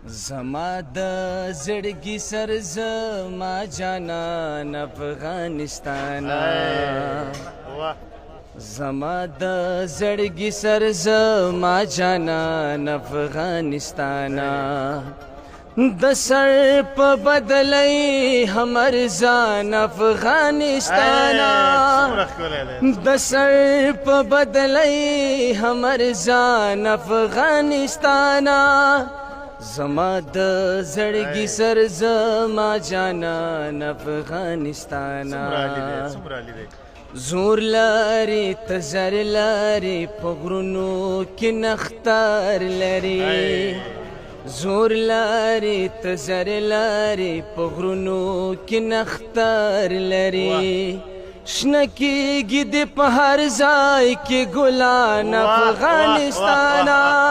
زما د زړګي سر زما جانان افغانستانا زما د زړګي سر زما جانان افغانستانا د سر په بدلای همر ځان افغانستانا د سر په بدلای همر ځان افغانستانا زما د زړګي سر زما جانان افغانستانا زور لري تزر لري په غرونو کې نختار لري زور لري تزر لري په غرونو کې نختار لري شنه کېږي د په هر ځای کې ګلان افغانستانا